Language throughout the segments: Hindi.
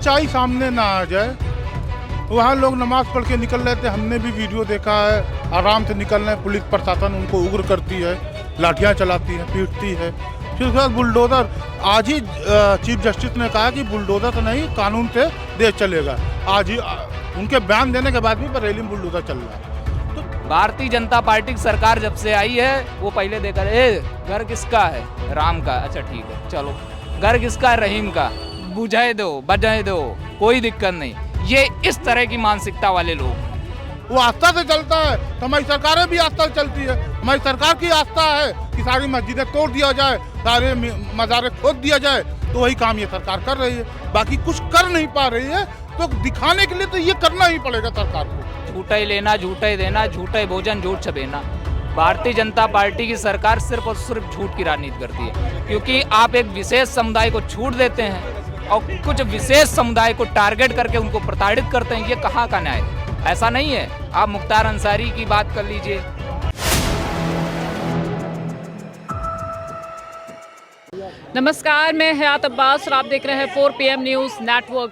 सच्चाई सामने ना आ जाए। वहाँ लोग नमाज पढ़ के निकल रहे थे, हमने भी वीडियो देखा है, आराम से निकल रहे हैं। पुलिस प्रशासन उनको उग्र करती है, लाठियाँ चलाती है, पीटती है। फिर उसके बाद बुलडोज़र, आज ही चीफ जस्टिस ने कहा कि बुलडोज़र तो नहीं, कानून से देश चलेगा। आज ही उनके बयान देने के बाद भी बरेली में बुलडोज़र चल रहा है। भारतीय जनता पार्टी की सरकार जब से आई है वो पहले देखा घर किसका है, राम का, अच्छा ठीक है चलो, घर किसका है, रहीम का, बुझाए दो बजाए दो, कोई दिक्कत नहीं। ये इस तरह की मानसिकता वाले लोग, वो आस्था से चलता है तो हमारी सरकारें भी आस्था से चलती है। हमारी सरकार की आस्था है कि सारी मस्जिदें तोड़ दिया जाए, सारे मज़ारे खोद दिया जाए, तो वही काम ये सरकार कर रही है। बाकी कुछ कर नहीं पा रही है, तो दिखाने के लिए तो ये करना ही पड़ेगा सरकार को। झूठा ही लेना, झूठा ही देना, झूठा ही भोजन, झूठ छबेना। भारतीय जनता पार्टी की सरकार सिर्फ और सिर्फ झूठ की राजनीति करती है, क्योंकि आप एक विशेष समुदाय को छूट देते हैं और कुछ विशेष समुदाय को टारगेट करके उनको प्रताड़ित करते हैं। ये कहाँ का न्याय? ऐसा नहीं है। आप मुख्तार अंसारी की बात कर लीजिए। नमस्कार, मैं हयात अब्बास और आप देख रहे हैं 4 PM news network.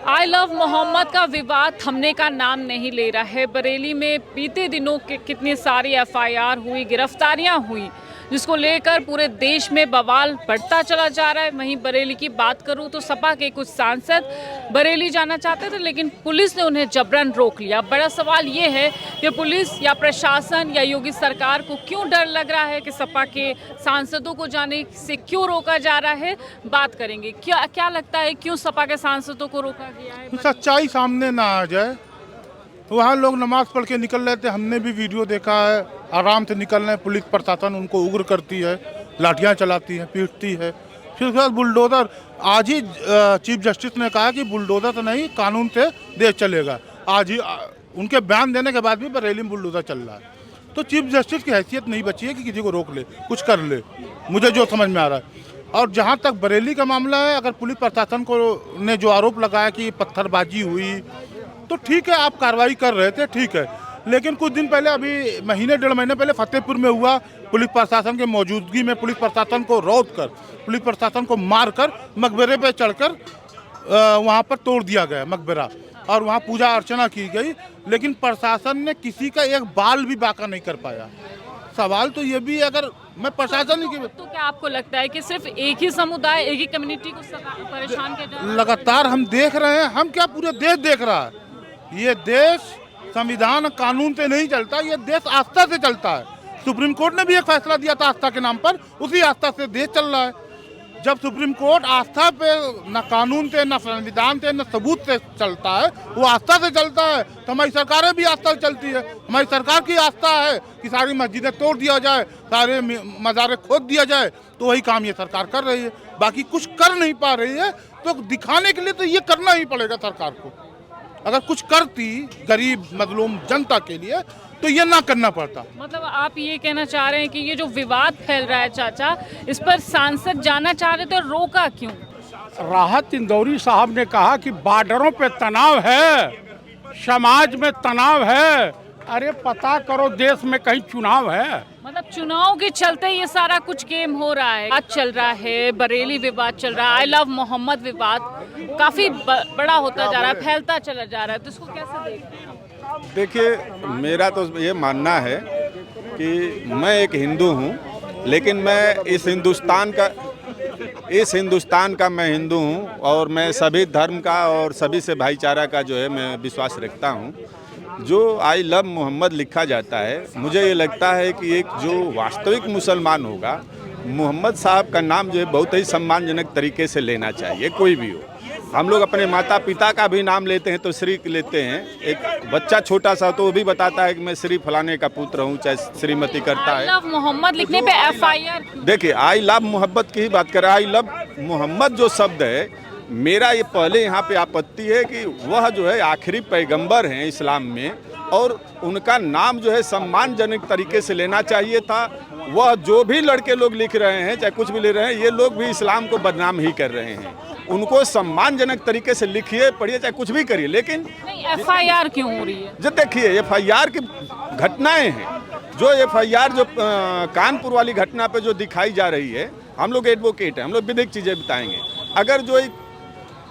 I love Muhammad का विवाद थमने का नाम नहीं ले रहा है। बरेली में बीते दिनों कितनी सारी FIR हुई, गिरफ्तारियां हुई, जिसको लेकर पूरे देश में बवाल बढ़ता चला जा रहा है। वहीं बरेली की बात करूं तो सपा के कुछ सांसद बरेली जाना चाहते थे, लेकिन पुलिस ने उन्हें जबरन रोक लिया। बड़ा सवाल ये है कि पुलिस या प्रशासन या योगी सरकार को क्यों डर लग रहा है कि सपा के सांसदों को जाने से क्यों रोका जा रहा है। बात करेंगे, क्या लगता है क्यों सपा के सांसदों को रोका गया है। सच्चाई सामने ना आ जाए। वहाँ लोग नमाज पढ़ के निकल रहे थे, हमने भी वीडियो देखा है, आराम से निकल रहे हैं। पुलिस प्रशासन उनको उग्र करती है, लाठियाँ चलाती है, पीटती है। फिर उसके बाद बुलडोज़र, आज ही चीफ जस्टिस ने कहा कि बुलडोज़र तो नहीं, कानून से देश चलेगा। आज ही उनके बयान देने के बाद भी बरेली में बुलडोज़र चल रहा है। तो चीफ जस्टिस की हैसियत नहीं बची है कि किसी को रोक ले, कुछ कर ले, मुझे जो समझ में आ रहा है। और जहाँ तक बरेली का मामला है, अगर पुलिस प्रशासन को ने जो आरोप लगाया कि पत्थरबाजी हुई, तो ठीक है, आप कार्रवाई कर रहे थे, ठीक है। लेकिन कुछ दिन पहले, अभी महीने 1.5 महीने पहले फतेहपुर में हुआ, पुलिस प्रशासन के मौजूदगी में पुलिस प्रशासन को रौंद कर, पुलिस प्रशासन को मारकर मकबरे पे चढ़कर वहाँ पर तोड़ दिया गया मकबरा, और वहाँ पूजा अर्चना की गई। लेकिन प्रशासन ने किसी का एक बाल भी बाका नहीं कर पाया। सवाल तो ये भी, अगर मैं प्रशासन ही की, तो क्या आपको लगता है कि सिर्फ एक ही समुदाय, एक ही कम्युनिटी को परेशान किया जा रहा है? लगातार हम देख रहे हैं, हम क्या पूरे देश देख रहा है। ये देश संविधान कानून से नहीं चलता, ये देश आस्था से चलता है। सुप्रीम कोर्ट ने भी एक फैसला दिया था आस्था के नाम पर, उसी आस्था से देश चल रहा है। जब सुप्रीम कोर्ट आस्था पे, न कानून से, न संविधान से, न सबूत से चलता है, वो आस्था से चलता है, तो हमारी सरकारें भी आस्था से चलती है। हमारी सरकार की आस्था है कि सारी मस्जिदें तोड़ दिया जाए, सारे मज़ारे खोद दिया जाए, तो वही काम ये सरकार कर रही है। बाकी कुछ कर नहीं पा रही है, तो दिखाने के लिए तो ये करना ही पड़ेगा सरकार को। अगर कुछ करती गरीब मजलूम जनता के लिए, तो ये ना करना पड़ता। मतलब आप ये कहना चाह रहे हैं कि ये जो विवाद फैल रहा है चाचा, इस पर सांसद जाना चाह रहे थे, रोका क्यों? राहत इंदौरी साहब ने कहा कि बॉर्डरों पे तनाव है, समाज में तनाव है। अरे पता करो, देश में कहीं चुनाव है? मतलब चुनाव के चलते ये सारा कुछ गेम हो रहा है। आज चल रहा है, बरेली विवाद चल रहा है, आई लव मोहम्मद विवाद काफी बड़ा होता जा रहा है, फैलता चला जा रहा है, तो इसको कैसे देखते हैं? देखिए, मेरा तो ये मानना है कि मैं एक हिंदू हूँ, लेकिन मैं इस हिंदुस्तान का मैं हिंदू हूँ, और मैं सभी धर्म का और सभी से भाईचारा का जो है मैं विश्वास रखता हूँ। जो आई लव मोहम्मद लिखा जाता है, मुझे ये लगता है कि एक जो वास्तविक मुसलमान होगा, मोहम्मद साहब का नाम जो है बहुत ही सम्मानजनक तरीके से लेना चाहिए, कोई भी हो। हम लोग अपने माता पिता का भी नाम लेते हैं तो श्री लेते हैं। एक बच्चा छोटा सा तो वो भी बताता है कि मैं श्री फलाने का पुत्र हूँ, चाहे श्रीमती करता है। आई लव मोहम्मद लिखने पे FIR? देखिए, आई लव मोहब्बत की ही बात कर रहा है। आई लव मोहम्मद जो शब्द है, मेरा ये पहले यहाँ पे आपत्ति है कि वह जो है आखिरी पैगंबर हैं इस्लाम में, और उनका नाम जो है सम्मानजनक तरीके से लेना चाहिए था। वह जो भी लड़के लोग लिख रहे हैं, चाहे कुछ भी ले रहे हैं, ये लोग भी इस्लाम को बदनाम ही कर रहे हैं। उनको सम्मानजनक तरीके से लिखिए, पढ़िए, चाहे कुछ भी करिए, लेकिन FIR क्यों हो रही है? जो देखिए, FIR की घटनाएं हैं, जो FIR जो कानपुर वाली घटना पे जो दिखाई जा रही है, हम लोग एडवोकेट हैं, हम लोग विधिक चीज़ें बताएंगे। अगर जो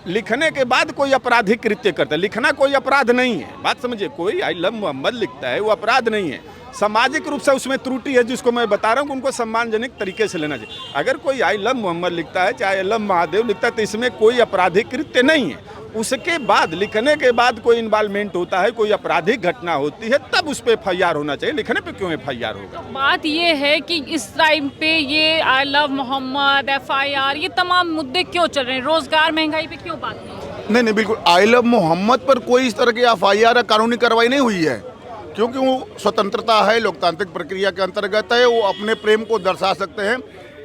लिखने के बाद कोई आपराधिक कृत्य करता है। लिखना कोई अपराध नहीं है, बात समझिए। कोई आई लव मोहम्मद लिखता है वो अपराध नहीं है। सामाजिक रूप से उसमें त्रुटि है जिसको मैं बता रहा हूँ कि उनको सम्मानजनक तरीके से लेना चाहिए। अगर कोई आई लव मोहम्मद लिखता है, चाहे आई लव महादेव लिखता है, तो इसमें कोई आपराधिक कृत्य नहीं है। उसके बाद लिखने के बाद कोई इन्वॉल्वमेंट होता है, कोई आपराधिक घटना होती है, तब उस पर FIR होना चाहिए। लिखने पे क्यों FIR होगा? बात ये है कि इस टाइम पे ये आई लव मोहम्मद, FIR, ये तमाम मुद्दे क्यों चल रहे हैं? रोजगार, महंगाई पे क्यों बात नहीं? नहीं, बिल्कुल आई लव मोहम्मद पर कोई इस तरह की FIR या कानूनी कार्रवाई नहीं हुई है, क्योंकि वो स्वतंत्रता है, लोकतांत्रिक प्रक्रिया के अंतर्गत है। वो अपने प्रेम को दर्शा सकते हैं।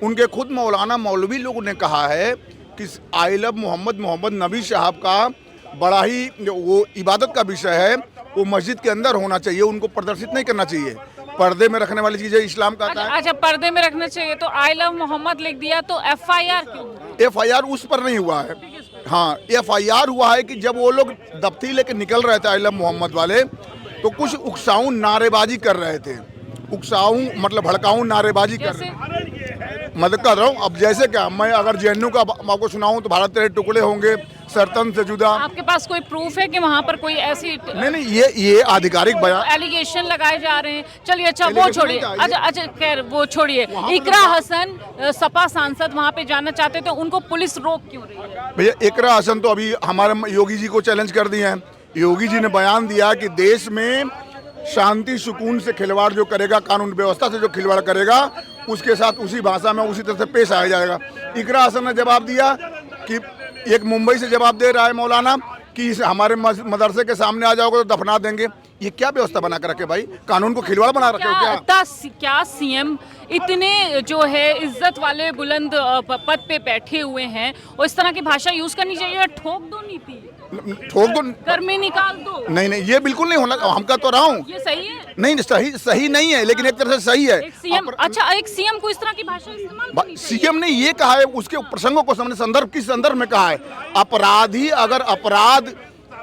उनके खुद मौलाना मौलवी लोगों ने कहा है कि आई लव मोहम्मद नबी साहब का बड़ा ही वो इबादत का विषय है, वो मस्जिद के अंदर होना चाहिए, उनको प्रदर्शित नहीं करना चाहिए। पर्दे में रखने वाली चीज़ें इस्लाम कहता है। अच्छा, पर्दे में रखना चाहिए, तो आई लव मोहम्मद लिख दिया तो FIR क्यों? FIR उस पर नहीं हुआ है। हाँ, FIR हुआ है कि जब वो लोग दफ्ती लेके निकल रहे थे आई लव मोहम्मद वाले, तो कुछ उकसाऊ नारेबाजी कर रहे थे। उकसाऊ मतलब भड़काऊ नारेबाजी कर रहे थे। मदद कर रहा हूँ। अब जैसे क्या, मैं अगर JNU का आपको सुनाऊं तो भारत तेरे टुकड़े होंगे, सरतन से जुदा। आपके पास कोई प्रूफ है कि वहाँ पर कोई ऐसी नहीं, ये आधिकारिक बयान, एलिगेशन लगाए जा रहे हैं? चलिए, अच्छा वो छोड़िए। अच्छा खैर वो छोड़िए। इकरा हसन सपा सांसद वहाँ पे जाना चाहते थे, उनको पुलिस रोक क्यों रही है? भैया इकरा हसन तो अभी हमारे योगी जी को चैलेंज कर दिए हैं। योगी जी ने बयान दिया कि देश में शांति सुकून से खिलवाड़ जो करेगा, कानून व्यवस्था से जो खिलवाड़ करेगा, उसके साथ उसी भाषा में उसी तरह से पेश आया जाएगा। इकरा हसन ने जवाब दिया कि एक मुंबई से जवाब दे रहा है मौलाना कि हमारे मदरसे के सामने आ जाओगे तो दफना देंगे। ये क्या व्यवस्था बना कर रखे भाई? कानून को खिलवाड़ बना रखे हो क्या सीएम इतने जो है इज्जत वाले बुलंद पद पे बैठे हुए हैं, और इस तरह की भाषा यूज करनी चाहिए? ठोक दो नीति, ठोक दो, घर में निकाल दो। नहीं, ये बिल्कुल नहीं होना। हम कह तो रहा हूँ ये सही है? नहीं, सही नहीं है, लेकिन एक तरह से सही है। एक सीएम को इस तरह की भाषा इस्तेमाल करनी चाहिए? सीएम ने ये कहा है, उसके प्रसंगों को समझने संदर्भ किस संदर्भ में कहा है। अपराधी अगर अपराध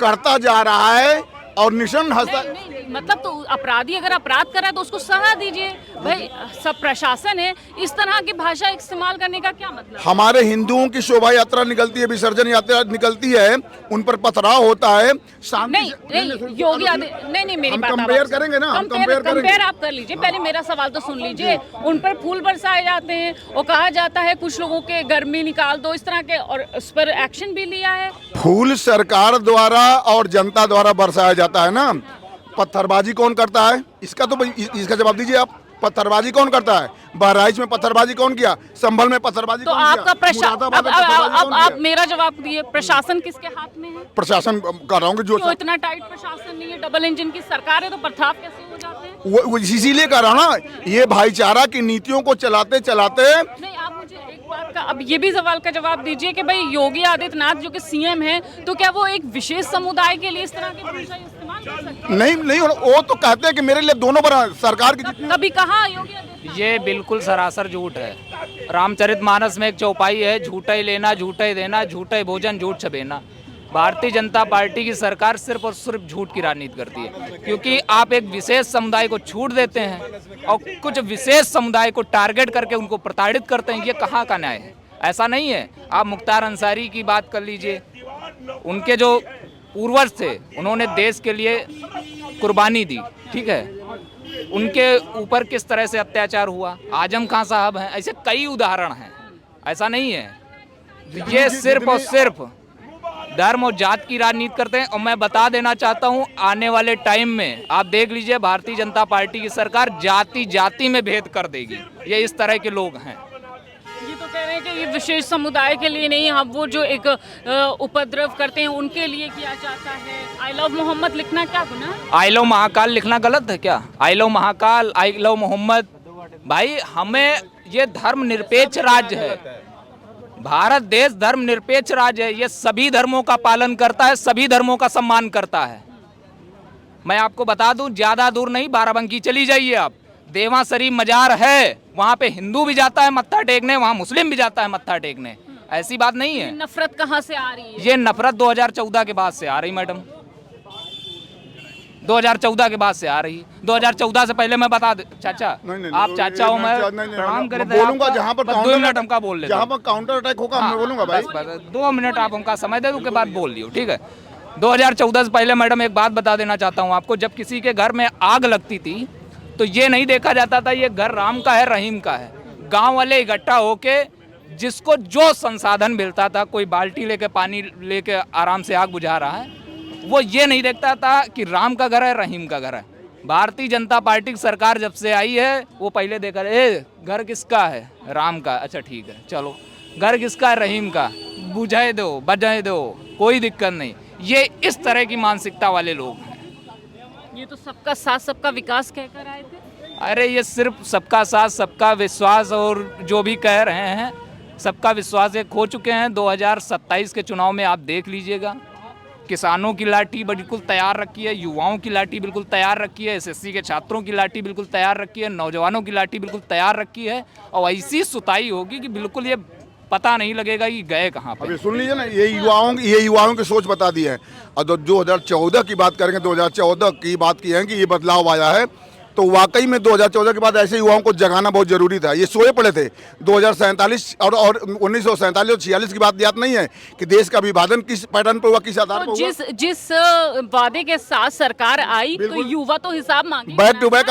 करता जा रहा है और निशन हंसता, नहीं, मतलब तो अपराधी अगर अपराध कर रहा है तो उसको सजा दीजिए भाई। सब प्रशासन है, इस तरह की भाषा इस्तेमाल करने का क्या मतलब? हमारे हिंदुओं की शोभा यात्रा निकलती है, विसर्जन यात्रा निकलती है, उन पर पथराव होता है। नहीं, योगी आदित्य, नहीं, मेरी बात कंपेयर करेंगे ना, हम कंपेयर आप कर लीजिए। पहले मेरा सवाल तो सुन लीजिए। उन पर फूल बरसाए जाते हैं और कहा जाता है कुछ लोगों के गर्मी निकाल दो, इस तरह के, और उस पर एक्शन भी लिया है। फूल सरकार द्वारा और जनता द्वारा बरसाया जाता है ना। पत्थरबाजी कौन करता है? इसका तो इसका जवाब दीजिए आप। पत्थरबाजी कौन करता है? बहराइच में पत्थरबाजी कौन किया? संभल में पत्थरबाजी तो कौन आपका किया? आप मेरा जवाब दिए, प्रशासन किसके हाथ में है? प्रशासन कर रहा हूँ जो इतना टाइट प्रशासन नहीं है, डबल इंजन की सरकार है, तो पथराव कैसे हो जाते हैं? वो इसीलिए कर रहा हूँ ना, ये भाईचारा की नीतियों को चलाते चलाते। नहीं, आप मुझे एक बात का अब ये भी सवाल का जवाब दीजिए कि भाई योगी आदित्यनाथ जो कि सीएम है, तो क्या वो एक विशेष समुदाय के लिए इस तरह की भाषा इस्तेमाल कर सकते हैं? नहीं, वो तो कहते हैं कि मेरे लिए दोनों बराबर सरकार की। कभी कहा योगी आदित्यनाथ? ये बिल्कुल सरासर झूठ है। रामचरितमानस में एक चौपाई है, झूठा ही लेना, झूठा ही देना, झूठा ही भोजन, झूठ छबेना। भारतीय जनता पार्टी की सरकार सिर्फ और सिर्फ झूठ की राजनीति करती है, क्योंकि आप एक विशेष समुदाय को छूट देते हैं और कुछ विशेष समुदाय को टारगेट करके उनको प्रताड़ित करते हैं। ये कहाँ का न्याय है? ऐसा नहीं है। आप मुख्तार अंसारी की बात कर लीजिए, उनके जो पूर्वज थे उन्होंने देश के लिए कुर्बानी दी, ठीक है, उनके ऊपर किस तरह से अत्याचार हुआ। आजम खान साहब हैं, ऐसे कई उदाहरण हैं। ऐसा नहीं है, ये सिर्फ और सिर्फ धर्म और जात की राजनीति करते हैं। और मैं बता देना चाहता हूं, आने वाले टाइम में आप देख लीजिए, भारतीय जनता पार्टी की सरकार जाति जाति में भेद कर देगी। ये इस तरह के लोग हैं। ये तो कह रहे हैं कि ये विशेष समुदाय के लिए नहीं, हम वो जो एक उपद्रव करते हैं उनके लिए किया जाता है। आई लव मोहम्मद लिखना क्या गुनाह? आई लव महाकाल लिखना गलत है क्या? I love Mahakal, I love Muhammad. भाई, हमें ये धर्म निरपेक्ष राज्य है। भारत देश धर्म निरपेक्ष राज्य है। ये सभी धर्मों का पालन करता है, सभी धर्मों का सम्मान करता है। मैं आपको बता दूं, ज्यादा दूर नहीं, बाराबंकी चली जाइए आप, देवा शरीफ मजार है, वहाँ पे हिंदू भी जाता है मत्था टेकने, वहाँ मुस्लिम भी जाता है मत्था टेकने। ऐसी बात नहीं है। नफरत कहाँ से आ रही है? ये नफरत 2014 के बाद से आ रही मैडम। 2014 के बाद से आ रही। 2014 से पहले मैं बता चाचा, नहीं, आप चाचा हो, मैं प्रणाम करे थे, बोलूंगा जहाँ पर 2 मिनट हमका बोल लेते, जहाँ पर काउंटर अटैक होगा मैं बोलूंगा भाई। बस 2 मिनट आप हमका समय दे दो, के बाद बोल लियो, ठीक है। 2014 से पहले मैडम एक बात बता देना चाहता हूँ आपको, जब किसी के घर में आग लगती थी तो ये नहीं देखा जाता था ये घर राम का है रहीम का है। गांव वाले इकट्ठा होके जिसको जो संसाधन मिलता था, कोई बाल्टी लेके पानी लेके आराम से आग बुझा रहा है, वो ये नहीं देखता था कि राम का घर है रहीम का घर है। भारतीय जनता पार्टी की सरकार जब से आई है वो पहले देखा घर किसका है, राम का, अच्छा ठीक है चलो, घर किसका है, रहीम का, बुझाए दो बजाए दो, कोई दिक्कत नहीं। ये इस तरह की मानसिकता वाले लोग हैं। ये तो सबका साथ सबका विकास कहकर आए थे। अरे ये सिर्फ सबका साथ सबका विश्वास और जो भी कह रहे हैं सबका विश्वास ये खो चुके हैं। 2027 के चुनाव में आप देख लीजिएगा, किसानों की लाठी बिल्कुल तैयार रखी है, युवाओं की लाठी बिल्कुल तैयार रखी है, एसएससी के छात्रों की लाठी बिल्कुल तैयार रखी है, नौजवानों की लाठी बिल्कुल तैयार रखी है, और ऐसी सुताई होगी कि बिल्कुल ये पता नहीं लगेगा कि गए कहाँ पे। अभी सुन लीजिए ना, ये युवाओं की सोच बता दी है। और 2014 की बात करेंगे, 2014 की बात की है कि ये बदलाव आया है, तो वाकई में 2014 के बाद ऐसे युवाओं को जगाना बहुत जरूरी था। ये सोए पड़े थे। 2047 और 1947 और 46 की बात याद नहीं है कि देश का विभाजन किस पैटर्न पर हुआ, किस आधार पर हुआ। जिस वादे के साथ सरकार आई तो युवा तो हिसाब मांगे, बैक टू बैक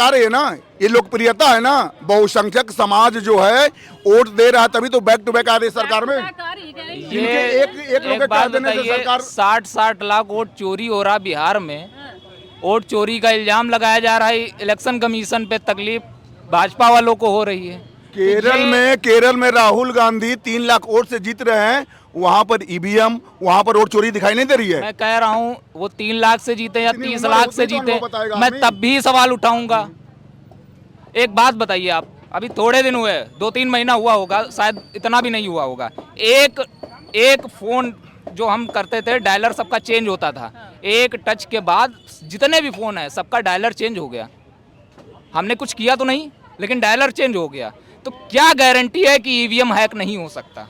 आ रही है ना, ये लोकप्रियता है ना, बहुसंख्यक समाज जो है वोट दे रहा है, तभी तो बैक टू बैक आ रही है सरकार में। ये एक लोग बात देने से बताइए, सरकार 60 लाख वोट चोरी हो रहा बिहार में, वोट चोरी का इल्जाम लगाया जा रहा है, इलेक्शन कमीशन पे तकलीफ भाजपा वालों को हो रही है। केरल में राहुल गांधी 3 लाख वोट से जीत रहे हैं, वहां पर ईवीएम, वहां पर वोट चोरी दिखाई नहीं दे रही है। मैं कह रहा हूँ वो 3 लाख से जीते या 30 लाख से जीते, मैं तब भी सवाल उठाऊंगा। एक बात बताइए आप, अभी थोड़े दिन हुए, 2-3 महीना हुआ होगा, शायद इतना भी नहीं हुआ होगा, एक फोन जो हम करते थे डायलर सबका चेंज होता था, एक टच के बाद जितने भी फोन है सबका डायलर चेंज हो गया। हमने कुछ किया तो नहीं, लेकिन डायलर चेंज हो गया, तो क्या गारंटी है कि ईवीएम हैक नहीं हो सकता?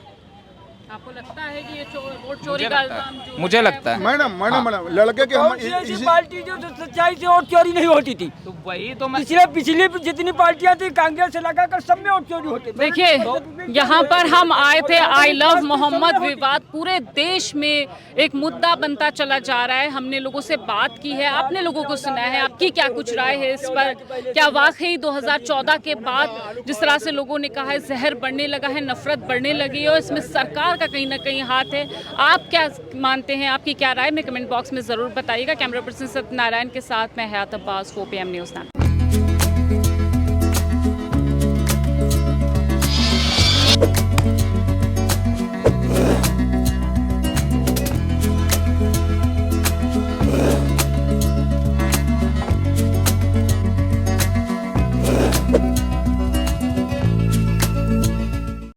आपको लगता है कि ये वोट चोरी का इल्जाम जो मुझे लगता है मैडम लड़के के हम ऐसी पार्टी जो सच्चाई से वोट चोरी नहीं होती थी, तो वही तो मैं पिछली जितनी पार्टियां थी कांग्रेस से लगाकर सब में वोट चोरी होती थी। देखिए, यहाँ पर हम आए थे, आई लव मोहम्मद विवाद पूरे देश में एक मुद्दा बनता चला जा रहा है। हमने लोगों से बात की है, आपने लोगों को सुना है, आपकी क्या कुछ राय है इस पर? क्या वाकई 2014 के बाद जिस तरह से लोगों ने कहा है जहर बढ़ने लगा है, नफरत बढ़ने लगी है, और इसमें सरकार का कहीं ना कहीं हाथ है? आप क्या मानते हैं, आपकी क्या राय में कमेंट बॉक्स में ज़रूर बताइएगा। कैमरा पर्सन सत्यनारायण के साथ मैं हयात अब्बास, 4PM न्यूज़।